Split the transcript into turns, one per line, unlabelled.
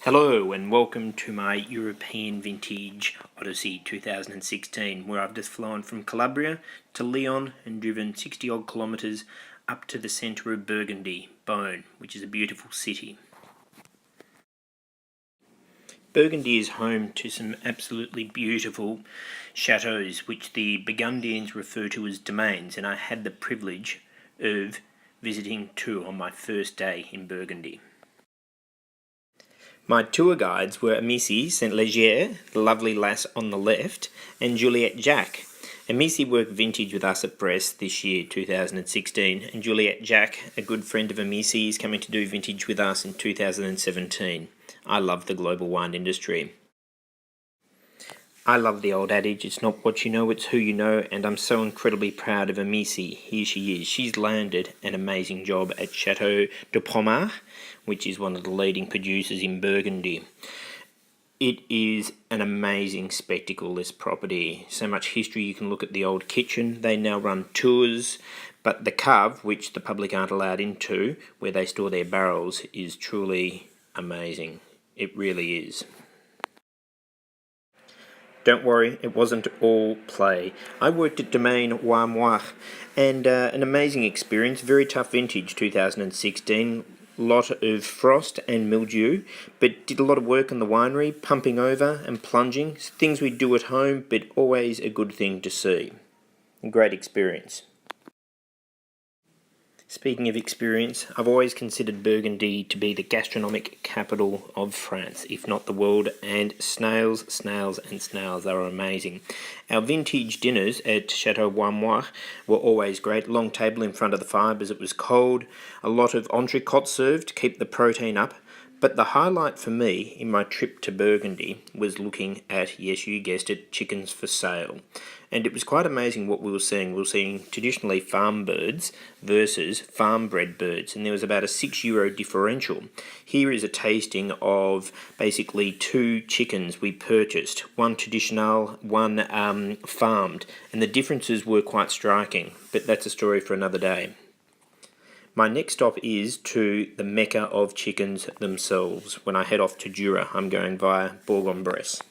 Hello and welcome to my European Vintage Odyssey 2016, where I've just flown from Calabria to Lyon and driven 60 odd kilometres up to the centre of Burgundy, Beaune, which is a beautiful city. Burgundy is home to some absolutely beautiful chateaux which the Burgundians refer to as domains, and I had the privilege of visiting two on my first day in Burgundy. My tour guides were Amici Saint-Leger, the lovely lass on the left, and Juliette Jacques. Amici worked vintage with us at Brest this year, 2016, and Juliette Jacques, a good friend of Amici, is coming to do vintage with us in 2017. I love the global wine industry. I love the old adage, it's not what you know, it's who you know, and I'm so incredibly proud of Amici. Here she is. She's landed an amazing job at Chateau de Pommard, which is one of the leading producers in Burgundy. It is an amazing spectacle, this property. So much history. You can look at the old kitchen. They now run tours, but the cave, which the public aren't allowed into, where they store their barrels, is truly amazing. It really is. Don't worry, it wasn't all play. I worked at Domaine Warmoire, and an amazing experience, very tough vintage 2016, lot of frost and mildew, but did a lot of work in the winery, pumping over and plunging, things we do at home, but always a good thing to see. A great experience. Speaking of experience, I've always considered Burgundy to be the gastronomic capital of France, if not the world, and snails are amazing. Our vintage dinners at Chateau Warmoire were always great. Long table in front of the fire as it was cold, a lot of entrecote served to keep the protein up. But the highlight for me in my trip to Burgundy was looking at, yes, you guessed it, chickens for sale. And it was quite amazing what we were seeing. We were seeing traditionally farm birds versus farm-bred birds, and there was about a €6 differential. Here is a tasting of basically two chickens we purchased, one traditional, one farmed, and the differences were quite striking, but that's a story for another day. My next stop is to the mecca of chickens themselves. When I head off to Jura, I'm going via Bourg-en-Bresse.